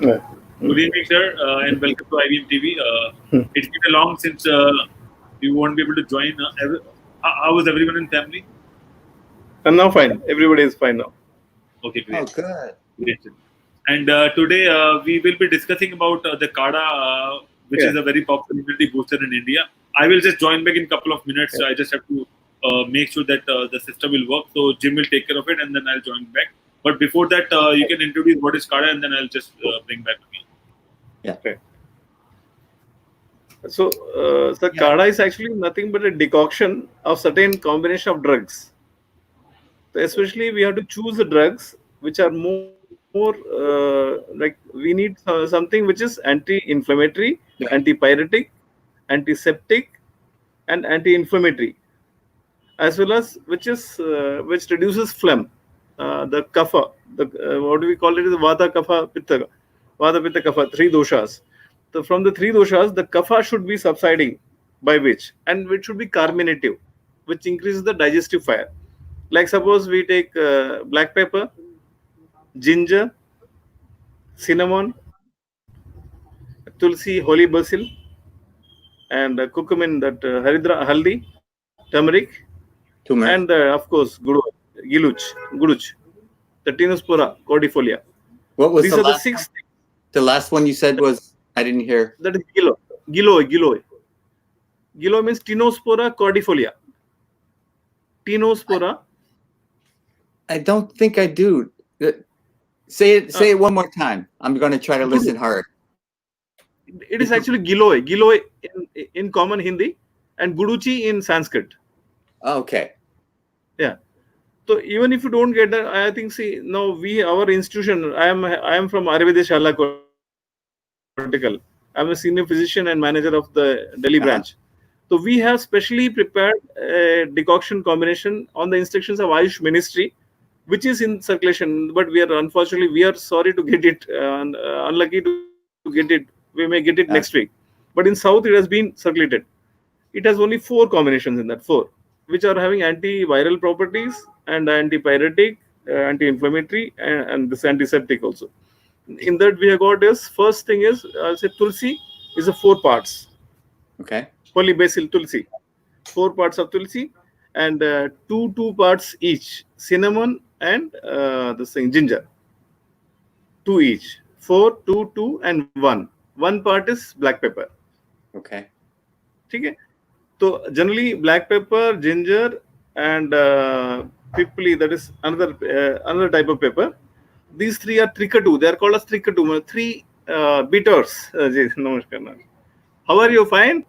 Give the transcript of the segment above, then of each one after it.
Good evening, sir, and welcome to IBM TV. It's been a long since you won't be able to join. How is everyone in family? And now fine. Everybody is fine now. Okay, Oh, great. good. Great. And today we will be discussing about the KADA, which Yeah. is a very popular immunity booster in India. I will just join back in a couple of minutes. Yeah. I just have to make sure that the system will work. So Jim will take care of it, and then I'll join back. But before that, you can introduce what is KADA, and then I'll just bring back to me. So, KADA is actually nothing but a decoction of certain combination of drugs. So especially, we have to choose the drugs which are more like we need something which is anti-inflammatory, Yeah. antipyretic, antiseptic, and anti-inflammatory, as well as which reduces phlegm, the kapha, the what do we call it? Is vata, kapha, pitta, vata, pitta, kapha, three doshas. So from the three doshas, the kapha should be subsiding, by which, and which should be carminative, which increases the digestive fire. Like suppose we take black pepper, ginger, cinnamon, tulsi, holy basil, and curcumin, that haridra, haldi, turmeric, and Turmeric. of course guduch, the Tinospora cordifolia. What was These the are the last one? six things. The last one you said was, I didn't hear. That is giloy. Giloy means Tinospora cordifolia. Tinospora. I don't think I do. Say it one more time. I'm going to try to listen hard. It is actually giloy in common Hindi, and guduchi in Sanskrit. Okay. Yeah. So even if you don't get that, I think now our institution. I am from Ayurveda Shala Cortical. I'm a senior physician and manager of the Delhi branch. So we have specially prepared a decoction combination on the instructions of Ayush Ministry, which is in circulation. But we are sorry to get it, unlucky to get it. We may get it next week. But in South, it has been circulated. It has only 4 combinations in that, 4, which are having antiviral properties and antipyretic, anti-inflammatory, and this antiseptic also. In that, we have got this first thing is, I'll say tulsi is a 4 parts. Okay. Holy basil, tulsi, 4 parts of tulsi, and two parts each, cinnamon and this thing ginger, 2 each, 4, 2, 2, and 1. 1 part is black pepper. Okay. Okay. So generally, black pepper, ginger, and pipli, that is another type of pepper. These 3 are trikatu. They are called as trikatu. 3 bitters. Namaskar. How are you? Fine?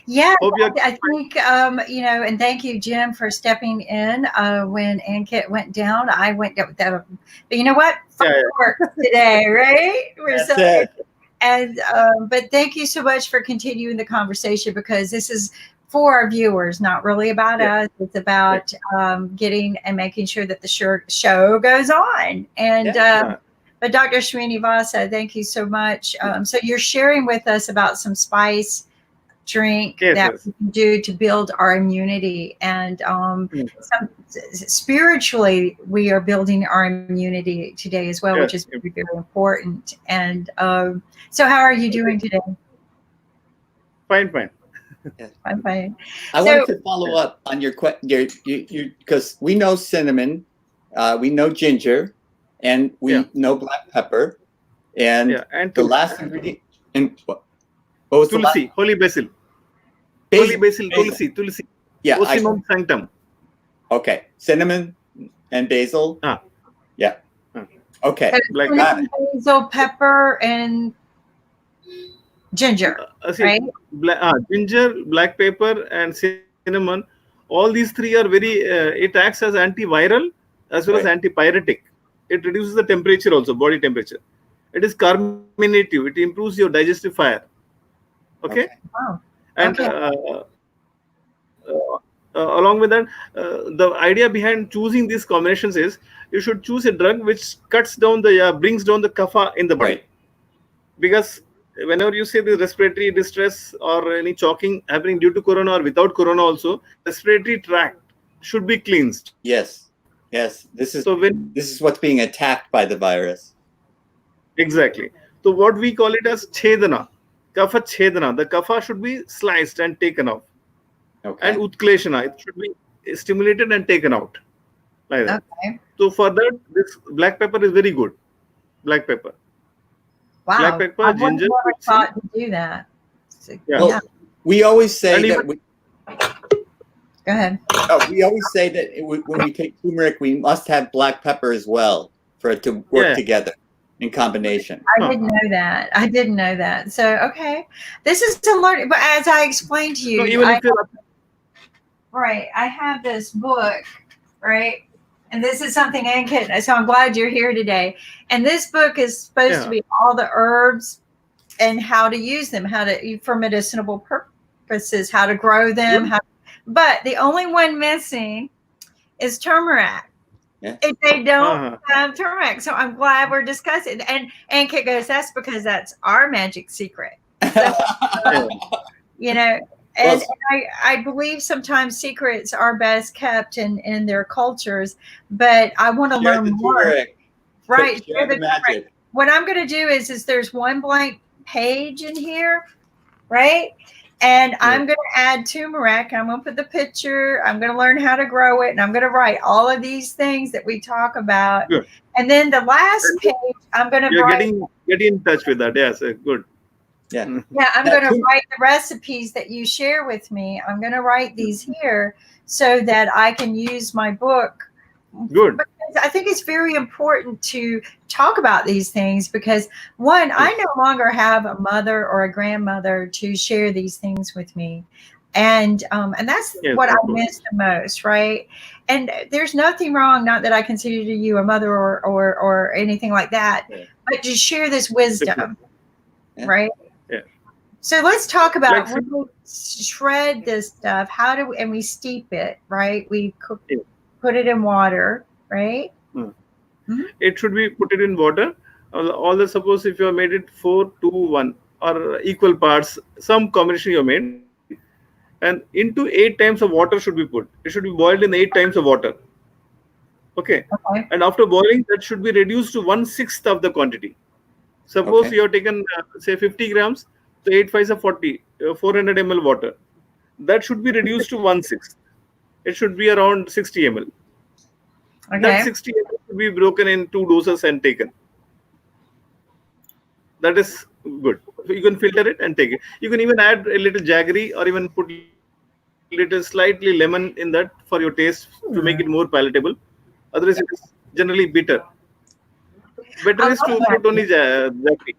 Yeah, Hope you are I think, and thank you, Jim, for stepping in when Ankit went down. I went down, but you know what? Fireworks today, right? We're That's it. And but thank you so much for continuing the conversation, because this is for our viewers, not really about us. It's about getting and making sure that the show goes on. And but Dr. Srinivasa, thank you so much. So you're sharing with us about some spice drink that we can do to build our immunity, and spiritually we are building our immunity today as well, which is very, very important. And so how are you doing today? Fine. I'm fine. I wanted to follow up on your question, because we know cinnamon, we know ginger, and we know black pepper, and the last ingredient, and what was tulsi, the last? holy basil. Holy basil, tulsi. Yeah. Ocimum sanctum. Okay. Cinnamon and basil. Yeah. Okay. Black basil, pepper, and ginger. Right? Ginger, black pepper, and cinnamon. All these 3 are very. It acts as antiviral as well as antipyretic. It reduces the temperature also, body temperature. It is carminative. It improves your digestive fire. Okay. Wow. And along with that, the idea behind choosing these combinations is you should choose a drug which cuts down brings down the kapha in the body. Because whenever you say the respiratory distress or any choking happening due to corona or without corona also, respiratory tract should be cleansed. Yes. This is what's being attacked by the virus. Exactly. So what we call it as chedana, kapha chedana. The kapha should be sliced and taken off. Okay. And utkleshana, it should be stimulated and taken out. Like that. Okay. So for that, this black pepper is very good. Black pepper. Wow. Black pepper, I wouldn't ginger. have thought to do that. So, Yeah. Well, we always say And that even- Go ahead. we always say that when we take turmeric, we must have black pepper as well for it to work Yeah. together in combination. I didn't know that. I didn't know that. So, okay. This is to learn. But as I explained to you, No, even if you're right, I have this book, right? And this is something Ankit, so I'm glad you're here today. And this book is supposed to be all the herbs and how to use them, for medicinal purposes, how to grow them. But the only one missing is turmeric. Yeah. If they don't have turmeric. So I'm glad we're discussing. And Ankit goes, that's because that's our magic secret. So, you know, and I believe sometimes secrets are best kept in their cultures, but I want to learn more. Turmeric. Right. Share the magic. What I'm going to do is there's one blank page in here, right? And I'm going to add turmeric. I'm going to put the picture. I'm going to learn how to grow it. And I'm going to write all of these things that we talk about. Good. And then the last page, I'm going to You're write. getting in touch with that. Yes, good. Yeah. Yeah, I'm going to write the recipes that you share with me. I'm going to write these here so that I can use my book. Good. Because I think it's very important to talk about these things because, one, I no longer have a mother or a grandmother to share these things with me. And that's what I miss the most, right? And there's nothing wrong, not that I consider you a mother or anything like that, but to share this wisdom, right? Yeah. So let's talk about when we shred this stuff. And we steep it, right? We cook, put it in water, right? It should be put it in water. Suppose if you have made it 4-2-1 or equal parts, some combination you have made, and into 8 times of water should be put. It should be boiled in 8 times of water. Okay. And after boiling, that should be reduced to 1/6 of the quantity. Suppose you have taken say 50 grams, so 8 5s are 40, 400 ml water. That should be reduced to 1/6. It should be around 60 ml. That 60 ml should be broken in 2 doses and taken. That is good. So you can filter it and take it. You can even add a little jaggery or even put little slightly lemon in that for your taste to make it more palatable. Otherwise, it is generally bitter. Better is to put only jaggery.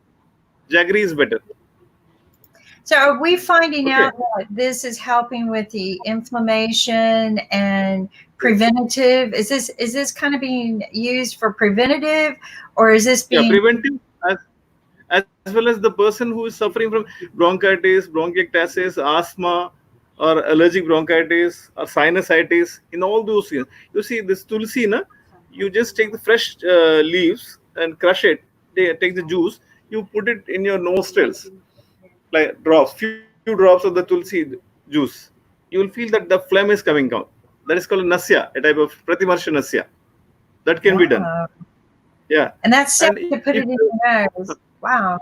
Jaggery is better. So are we finding out that this is helping with the inflammation and preventative? Is this kind of being used for preventative, or is this being preventive as well as the person who is suffering from bronchitis, bronchiectasis, asthma, or allergic bronchitis or sinusitis? In all those things, you see this tulsi, you just take the fresh leaves and crush it. Take the juice, you put it in your nostrils, like drops, few drops of the tulsi juice. You will feel that the phlegm is coming out. That is called nasya, a type of pratimarsha nasya. That can be done. Yeah. And that's safe to put it in your nose. Wow.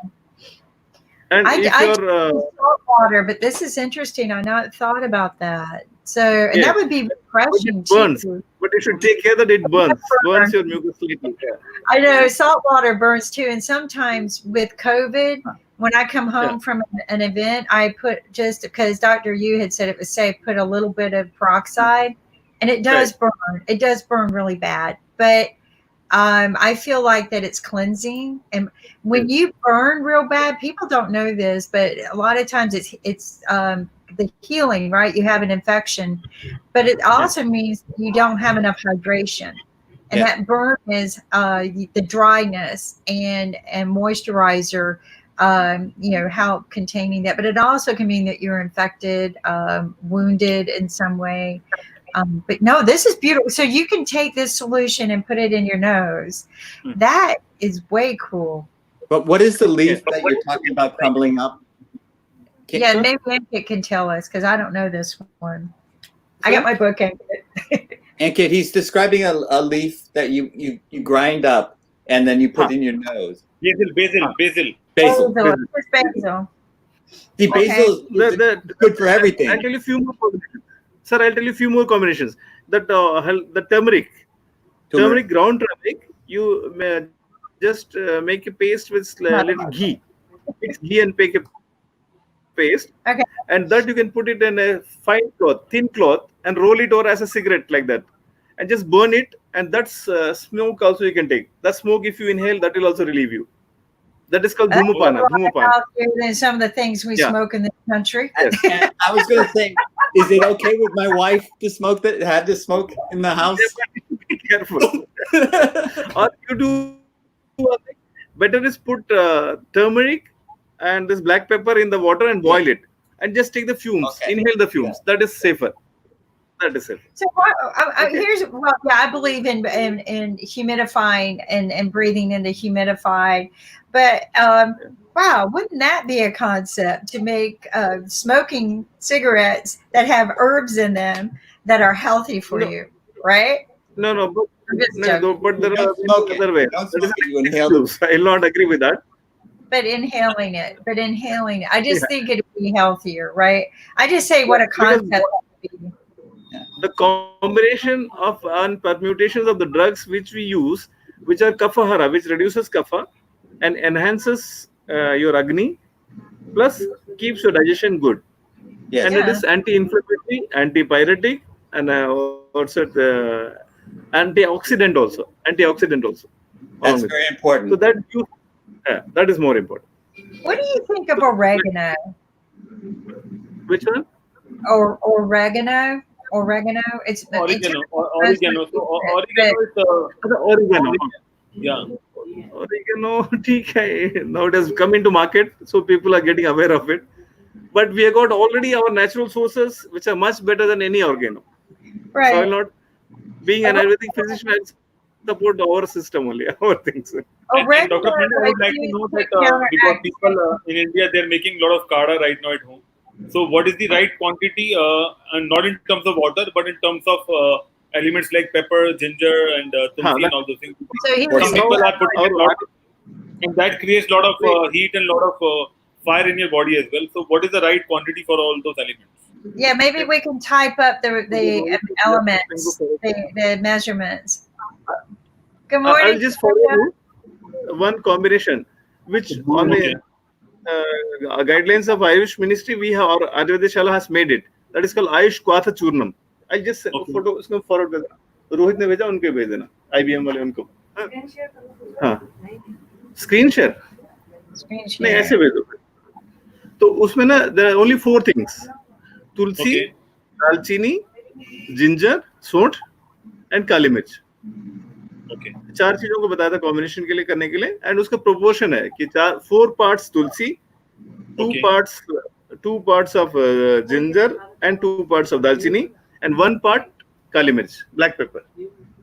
And I salt water, but this is interesting. I not thought about that. So, and that would be refreshing burns, too. but you should take care that it burns. Burns your mucus slightly. I know salt water burns too. And sometimes with COVID, when I come home from an event, I put, just because Dr. Yu had said it was safe, put a little bit of peroxide, and it does burn. It does burn really bad, but I feel like that it's cleansing. And when you burn real bad, people don't know this, but a lot of times it's the healing, right? You have an infection, but it also means you don't have enough hydration. And that burn is the dryness and moisturizer, help containing that. But it also can mean that you're infected, wounded in some way. But no, this is beautiful. So you can take this solution and put it in your nose. That is way cool. But what is the leaf that you're talking about crumbling up? Maybe Ankit can tell us, because I don't know this one. I got my book, Ankit. Ankit, he's describing a leaf that you grind up, and then you put in your nose. Basil. Basil. Basil. See, basil is good for everything. I'll tell you a few more combinations. Sir, I'll tell you a few more combinations. The turmeric, ground turmeric, you just make a paste with little ghee. Mix ghee and make a paste. Okay. And that you can put it in a fine cloth, thin cloth, and roll it over as a cigarette like that. And just burn it. And that's smoke also you can take. That smoke, if you inhale, that will also relieve you. That is called dhumapana. Than some of the things we smoke in this country. Yes. And I was going to say, is it okay with my wife to smoke that? Had to smoke in the house? Be careful. Or you do one thing. Better is put turmeric and this black pepper in the water and boil it, and just take the fumes. Okay. Inhale the fumes. That is safer. That is safer. So I believe in humidifying and breathing into humidified, but wow, wouldn't that be a concept to make smoking cigarettes that have herbs in them that are healthy for you, right? No, but there are other ways. You inhale. I will not agree with that. But inhaling it, I just think it'd be healthier, right? I just say what a concept would be. The combination of and permutations of the drugs which we use, which are kaphahara, which reduces kapha and enhances your agni, plus keeps your digestion good. Yes. And it is anti-inflammatory, antipyretic, and antioxidant also. That's very important. So that is more important. What do you think of oregano? Which one? Or oregano? It's Oregano. Oregano is Oregano. yeah. Oregano, now it has come into market, so people are getting aware of it. But we have got already our natural sources, which are much better than any oregano. right. So I will not, being an Ayurvedic physician, I support our system only, our things. And Dr. Pandey, I would like to know that because people in India, they're making a lot of kada right now at home. So what is the right quantity, and not in terms of water, but in terms of elements like pepper, ginger, and tulsi and all those things? So Some people are putting a lot, and that creates a lot of heat and a lot of fire in your body as well. So what is the right quantity for all those elements? yeah, maybe we can type up the elements, the measurements. Good morning. I'll just follow you one combination, which on the guidelines of Ayush Ministry, we have, our Ayurveda Shala has made it. That is called Ayush Kwatha Churnam. I'll just photo उसको forward कर देना. रोहित ने भेजा, उनके भेज देना. IBM वाले उनको. हाँ. Screen share. नहीं ऐसे भेजो. तो उसमें ना there are only 4 things: तुलसी, दालचीनी, ginger, सोंठ, and काली मिर्च. Okay. 4 चीजों को बताया था कॉम्बिनेशन के लिए करने के लिए, एंड उसका प्रोपोर्शन है कि 4 parts Tulsi, 2 parts of ginger and 2 parts of dalchini, and 1 part kali mirch, black pepper.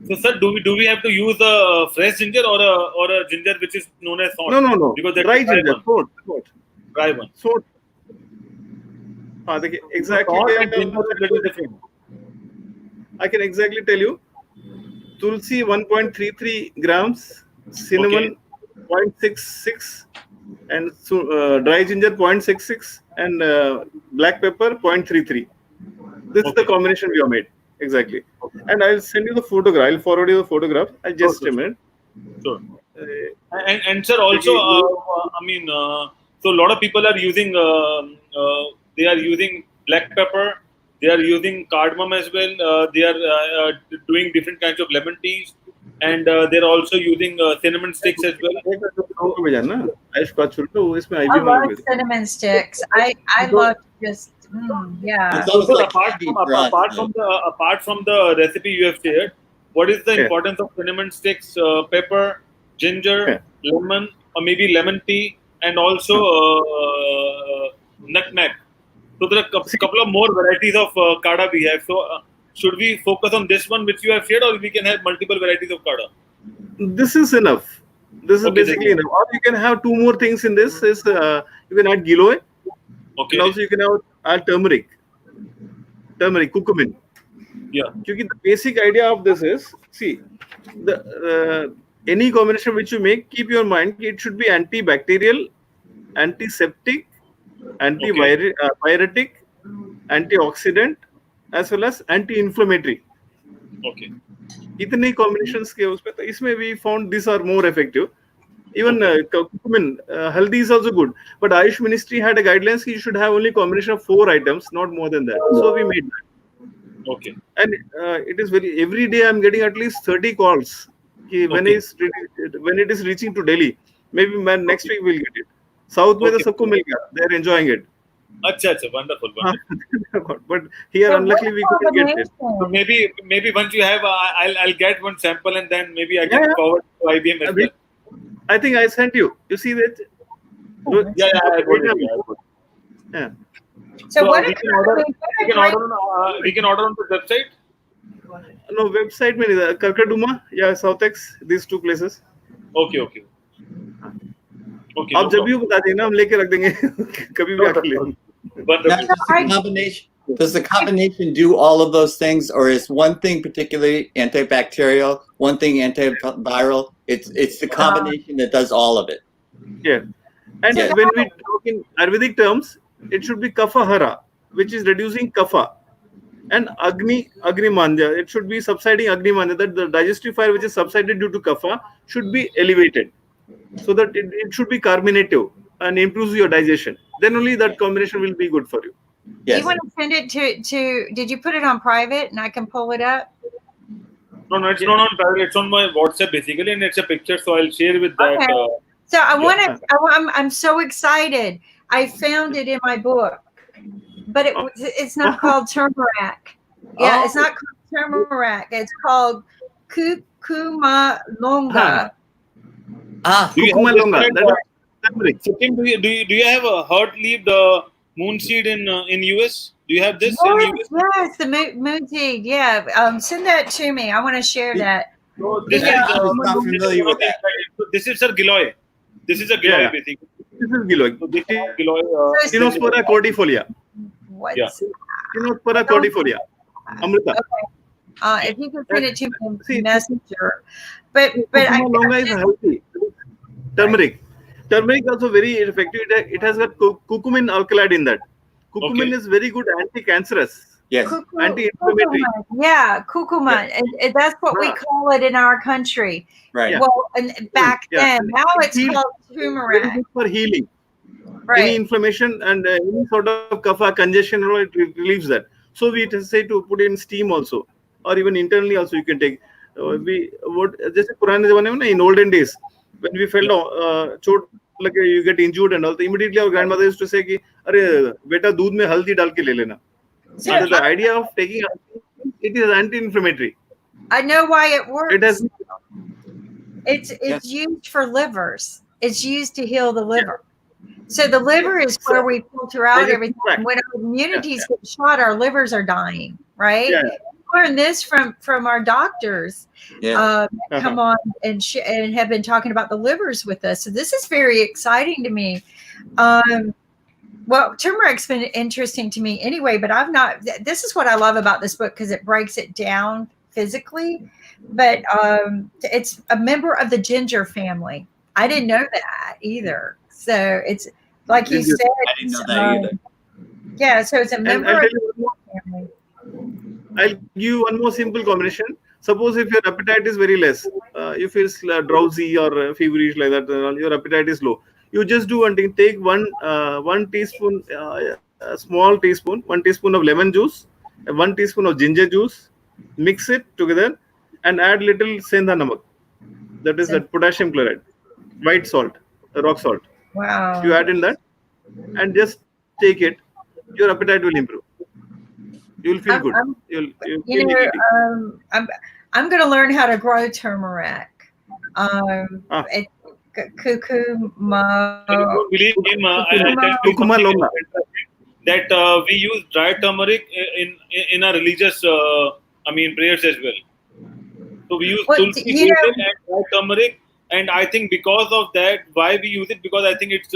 So, sir, do we have to use a fresh ginger or a ginger which is known as salt? No. Because that's dry ginger, salt. Dry one. Salt. हाँ देखिए exactly. I can exactly tell you. Tulsi 1.33 grams, cinnamon 0.66, and dry ginger 0.66, and black pepper 0.33. This is the combination we have made exactly. And I'll send you the photograph. I'll forward you the photograph. I'll just a minute. Sure. And sir, also, so a lot of people are using they are using black pepper. They are using cardamom as well. They are doing different kinds of lemon teas, and they're also using cinnamon sticks as well. I love cinnamon sticks. I love just yeah. So apart from the recipe you have shared, what is the importance of cinnamon sticks, pepper, ginger, lemon, or maybe lemon tea, and also nutmeg? So there are a couple of more varieties of kada we have. So should we focus on this one which you have shared, or we can have multiple varieties of kada? This is enough. This is basically enough. Or you can have 2 more things in this. Is you can add giloy. Okay. And also you can add turmeric, curcumin. Yeah. Because the basic idea of this is, see, the any combination which you make, keep your mind, it should be antibacterial, antiseptic, antipyretic, antioxidant, as well as anti-inflammatory. Okay. इतने combinations के उसपे तो इसमें we found these are more effective. Even curcumin, haldi is also good. But Ayush Ministry had a guidelines you should have only combination of 4 items, not more than that. So we made that. Okay. And it is very, every day I'm getting at least 30 calls. When it is reaching to Delhi, maybe next week we'll get it. South में तो सबको मिल गया. They're enjoying it. अच्छा, wonderful. But here, unluckily, we couldn't get it. So maybe once you have, I'll get one sample and then maybe I can forward to IBM as well. I think I sent you. You see that? Yeah, I got it. Yeah. So what we can order on the website? No, website में नहीं. Karkaduma, yeah, Southex, these two places. Okay. आप जब भी बता देना हम लेके रख देंगे कभी भी आके ले. Does the combination do all of those things, or is one thing particularly antibacterial, one thing antiviral? It's the combination that does all of it. Yeah. And when we talk in Ayurvedic terms, it should be kapha hara, which is reducing kapha, and agni manja. It should be subsiding agni manja, that the digestive fire which is subsided due to kapha should be elevated, so that it should be carminative and improves your digestion. Then only that combination will be good for you. Yes. You want to send it to? Did you put it on private and I can pull it up? No, it's not on private. It's on my WhatsApp basically, and it's a picture. So I'll share with that. Okay. So I want to. I'm so excited. I found it in my book, but it's not called turmeric. Yeah, it's not called turmeric. It's called Kukumalonga. Kukumalonga. Do you have a heart-leaved moon seed in US? Do you have this? Yes, the moon seed. Yeah, send that to me. I want to share that. So this is not familiar with that. This is Sir Giloy. This is a Giloy basically. This is Giloy. So this is Giloy. Cyanospora cordifolia. What? Yeah. Cyanospora cordifolia. Amrita. Okay. If you could send it to me, messenger. But Kukumalonga is healthy. Turmeric. Turmeric also very effective. It has got curcumin alkaloid in that. Curcumin is very good anti-cancerous. Yes. Anti-inflammatory. Yeah, curcumin. And that's what we call it in our country. Right. Well, and back then, now it's called turmeric. Very good for healing. Right. Any inflammation and any sort of kapha congestion, it relieves that. So we say to put in steam also, or even internally also you can take. Just in olden days, when we felt like you get injured and all, immediately our grandmother used to say ki, "Arey beta doodh mein haldi dal ke le lena." So the idea of taking it is anti-inflammatory. I know why it works. It's Yes. used for livers. It's used to heal the liver. So the liver is where we filter out everything. When our immunities get shot, our livers are dying, right? Yeah. We learned this from our doctors. Yeah. Come on and have been talking about the livers with us. So this is very exciting to me. Well, turmeric's been interesting to me anyway, but I've not. This is what I love about this book because it breaks it down physically. But it's a member of the ginger family. I didn't know that either. So it's like you said. I didn't know that either. Yeah, so it's a member of the family. I'll give you one more simple combination. Suppose if your appetite is very less, you feel drowsy or feverish like that, your appetite is low. You just do one thing. Take one teaspoon, a small teaspoon, 1 teaspoon of lemon juice, 1 teaspoon of ginger juice. Mix it together and add little sendha namak. That is that potassium chloride, white salt, rock salt. Wow. You add in that and just take it. Your appetite will improve. You will feel good. I'm going to learn how to grow turmeric. It's Believe him, I tell you that we use dry turmeric in our religious, prayers as well. So we use tulsi and dry turmeric, and I think because of that, why we use it? Because I think it's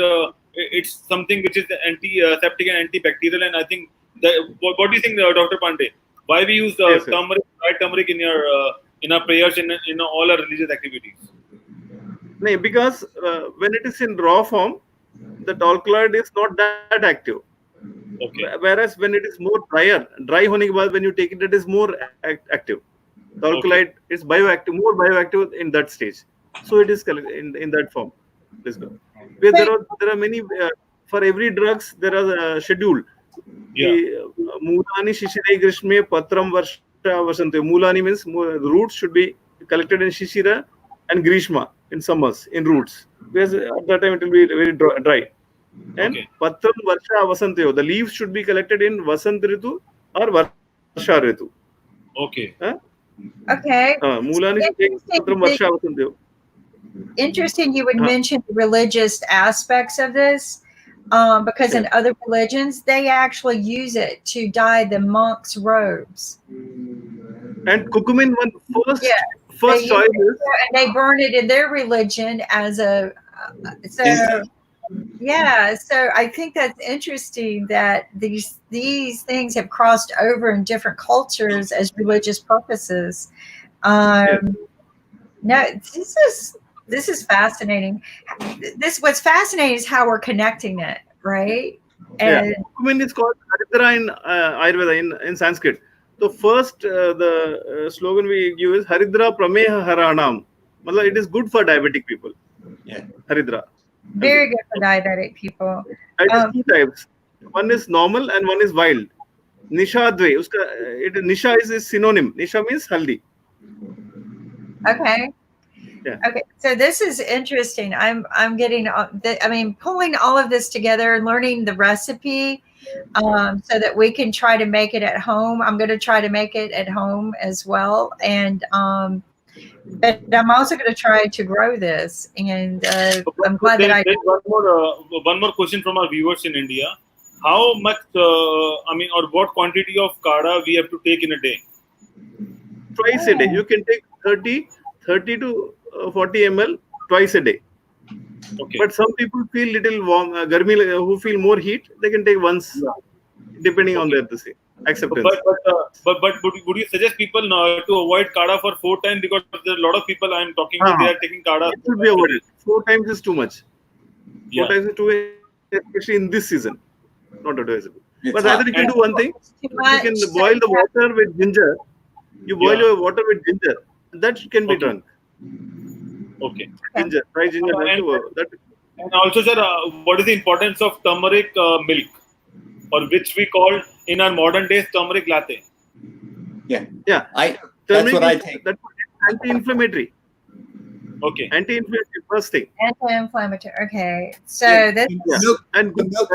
something which is antiseptic and antibacterial, and I think what do you think, Dr. Pandey? Why we use turmeric, dry turmeric in our prayers in all our religious activities? No, because when it is in raw form, the alkaloid is not that active. Okay. Whereas when it is more dry hone ke baad when you take it, it is more active. The alkaloid is bioactive, more bioactive in that stage. So it is in that form. There are many for every drugs there are a schedule. Mulani Shishira Grishme Patram Varsha Vasante. Mulani means roots should be collected in Shishira and Grishma in summers in roots. Because at that time it will be very dry. And Patram Varsha Vasantayo. The leaves should be collected in Vasant Ritu or Varsha Ritu. Okay. Okay. Mulani Patram Varsha Vasantayo. Interesting you would mention the religious aspects of this. Because in other religions, they actually use it to dye the monks' robes. And curcumin, first choice is, and they burn it in their religion as a. So I think that's interesting that these things have crossed over in different cultures as religious purposes. No, this is fascinating. What's fascinating is how we're connecting it, right? And curcumin is called Haridra in Ayurveda in Sanskrit. The first the slogan we give is Haridra Prameha Haranam. It is good for diabetic people. Yeah, Haridra. Very good for diabetic people. It is two types. One is normal and one is wild. Nishadve. Nisha is synonym. Nisha means haldi. Okay. Yeah. Okay, so this is interesting. I'm getting, pulling all of this together and learning the recipe, so that we can try to make it at home. I'm going to try to make it at home as well, and but I'm also going to try to grow this. And I'm glad that I. One more question from our viewers in India: how much, or what quantity of kada we have to take in a day? Twice a day. You can take 30 to 40 ml twice a day. Okay. But some people feel little warm, who feel more heat, they can take once, depending on their acceptance. But would you suggest people to avoid kada for 4 times, because there are a lot of people I am talking to, they are taking kada. It should be avoided. 4 times is too much. 4 times is too much, especially in this season. Not advisable. But rather you can do one thing. You can boil the water with ginger. You boil your water with ginger. That can be drunk. Okay. Ginger, dry ginger. And also, sir, what is the importance of turmeric milk, or which we call in our modern days turmeric latte? Yeah. That's what I take. That's anti-inflammatory. Okay. Anti-inflammatory, first thing. Anti-inflammatory. Okay. So the milk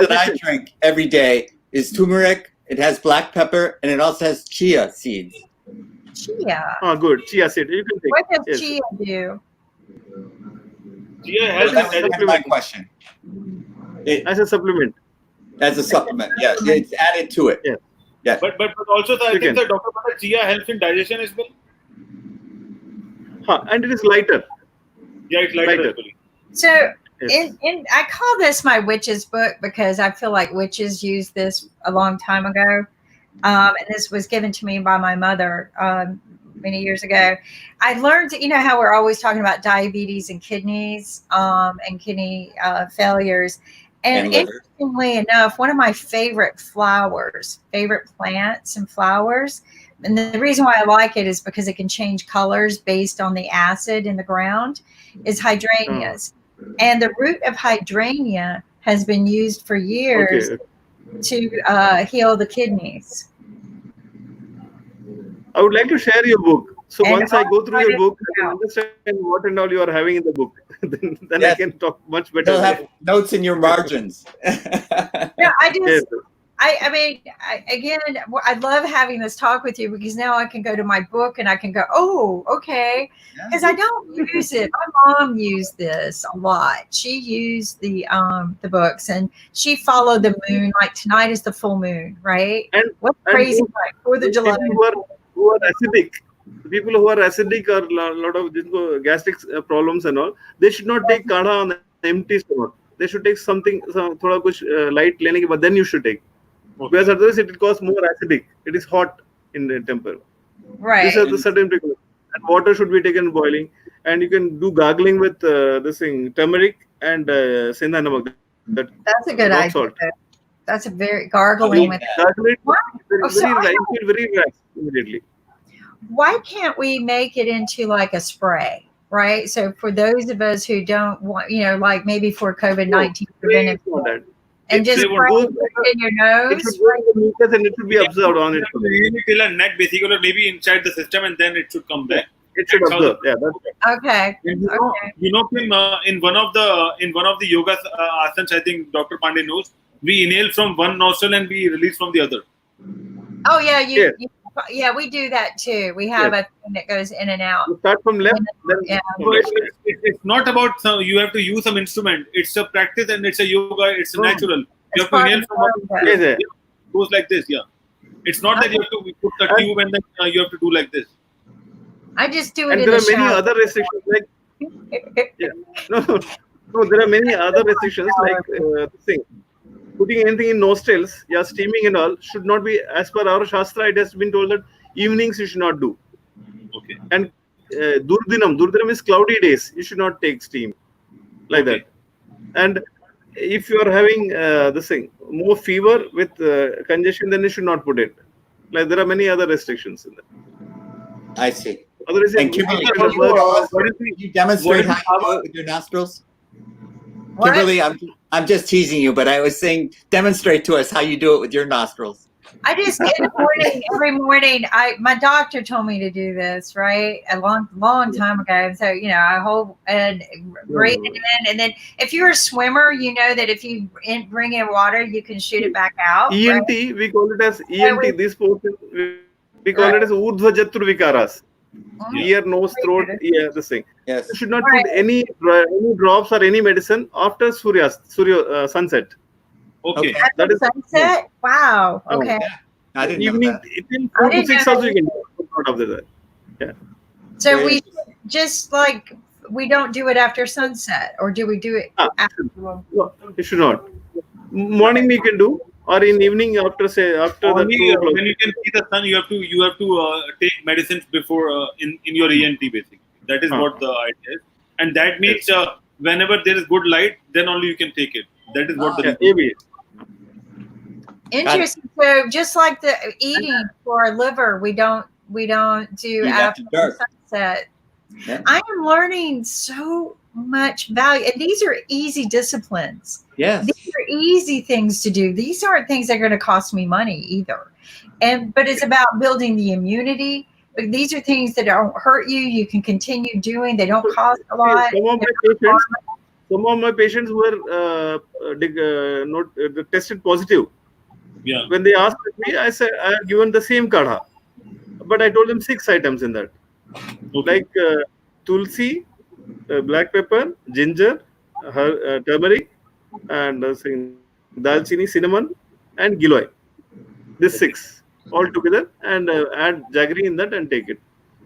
that I drink every day is turmeric. It has black pepper, and it also has chia seeds. Chia. Oh, good. Chia seed. You can take. What does chia do? Chia helps That's my question. As a supplement. As a supplement, yeah. It's added to it. Yeah. But also, I think that Dr. Bhatta, chia helps in digestion as well. And it is lighter. Yeah, it's lighter. Actually. So, in I call this my witch's book because I feel like witches used this a long time ago. And this was given to me by my mother many years ago. I learned, how we're always talking about diabetes and kidneys and kidney failures. And interestingly enough, one of my favorite plants and flowers, and the reason why I like it is because it can change colors based on the acid in the ground, is hydrangeas. And the root of hydrangea has been used for years to heal the kidneys. I would like to share your book. So once I go through your book, I can understand what and all you are having in the book. then I can talk much better. You'll have notes in your margins. Yeah, I love having this talk with you because now I can go to my book and I can go, oh, okay. Because I don't use it. My mom used this a lot. She used the books and she followed the moon. Like tonight is the full moon, right? And what's crazy like 4th of July? Who are acidic, people who are acidic or a lot of gastric problems and all, they should not take kada on an empty stomach. They should take something, thoda kuch light lene ke baad, then you should take. Because otherwise it will cause more acidic. It is hot in the temper. Right. These are the certain precautions. And water should be taken boiling. and you can do gargling with this thing, turmeric and senda namak. That's a good rock idea. salt. That's a very gargling with Gargle it, so I very relaxed immediately. why can't we make it into like a spray, right? So for those of us who don't want, like maybe for COVID-19 preventive, and just spray it in your nose. It should go in the mucus and it should be absorbed on it. Really kill a net basically, or maybe inside the system, and then it should come back. It should absorb. Yeah, that's right. Okay. Kim, in one of the yoga asanas, I think Dr. Pandey knows, we inhale from one nostril and we release from the other. Oh yeah, we do that too. We have a thing that goes in and out. You start from left, then it's not about you have to use some instrument. It's a practice and it's a yoga. It's a natural. You have to inhale from one. It goes like this. Yeah, it's not that you have to put the tube and then you have to do like this. I just do it. And in there the are many other restrictions No, there are many other restrictions like putting anything in nostrils, steaming and all should not be, as per our Shastra, it has been told that evenings you should not do. Okay. And Durdinam is cloudy days. You should not take steam like that. And if you are having more fever with congestion, then you should not put it. Like there are many other restrictions in that. I see. Otherwise, and Kimberly, can you demonstrate how you do it with your nostrils? What? Kimberly, I'm just teasing you, but I was saying demonstrate to us how you do it with your nostrils. I just in the morning, every morning, my doctor told me to do this, right? A long time ago. So, I hold and breathe it in. And then if you're a swimmer, you know that if you bring in water, you can shoot it back out. ENT, right? We call it as ENT. This portion, we call it as Urdhva Jatru Vikaras. Ear, nose, throat, this thing. Yes. You should not put any drops or any medicine after sunset. Okay. That is sunset? Wow. Okay. Yeah. I didn't evening, know that. Till 4 to 6 hours you can do out of that. Yeah. So we just we don't do it after sunset, or do we do it after? No, you should not. Morning we can do, or in evening after when you can see the sun, you have to take medicines before in your ENT basically. That is what the idea is, and that means whenever there is good light, then only you can take it. That is what the interesting. So just like the eating for our liver, we don't do after sunset. Yeah. I am learning so much value, and these are easy disciplines. Yes, these are easy things to do. These aren't things that are going to cost me money either, but it's about building the immunity. These are things that don't hurt you. You can continue doing. They don't cost a lot. Some of my patients were tested positive. Yeah. When they asked me, I said I have given the same kadha, but I told them 6 items in that, like tulsi, black pepper, ginger, turmeric, and dalchini, cinnamon, and giloy. This 6 all together, and add jaggery in that and take it.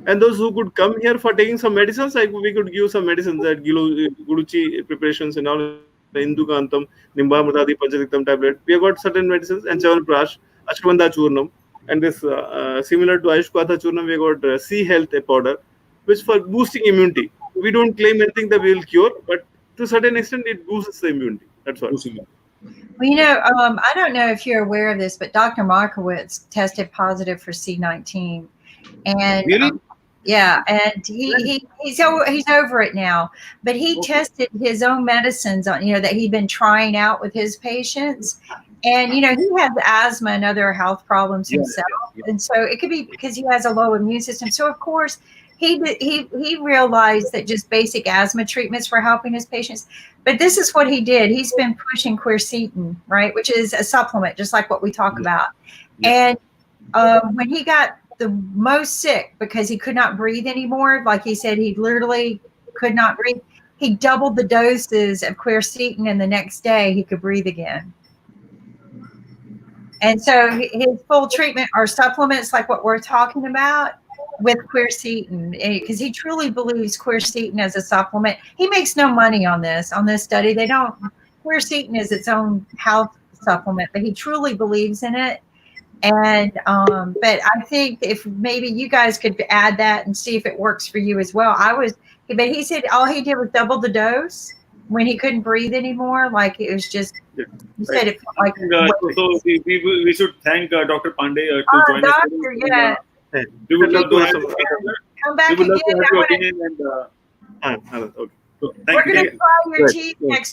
And those who could come here for taking some medicines, we could give some medicines, that Guruchi preparations and all, Indukantam, Nimbamrtadi, Panchadiktam tablet. We have got certain medicines, and Chavanprash, Ashwagandha Churnam, and this similar to Ayushkwatha Churnam, we have got C Health, a powder, which for boosting immunity. We don't claim anything that we will cure, but to a certain extent, it boosts the immunity. That's all. Well, I don't know if you're aware of this, but Dr. Markowitz tested positive for C19, and really? And he's over it now. But he tested his own medicines on, that he'd been trying out with his patients, and he has asthma and other health problems himself, and so it could be because he has a low immune system. So of course, he realized that just basic asthma treatments were helping his patients. But this is what he did. He's been pushing quercetin, right, which is a supplement, just like what we talk about. And when he got the most sick because he could not breathe anymore, like he said, he literally could not breathe, he doubled the doses of quercetin, and the next day he could breathe again. And so his full treatment are supplements like what we're talking about with quercetin, because he truly believes quercetin as a supplement. He makes no money on this study. Quercetin is its own health supplement, but he truly believes in it. And but I think if maybe you guys could add that and see if it works for you as well. But he said all he did was double the dose when he couldn't breathe anymore. Like it was just, he said it felt like. So we should thank Dr. Pandey to join us. Doctor, yeah. We would love to have come back we would love again. to have your opinion and. Okay. So We're going to try your tea next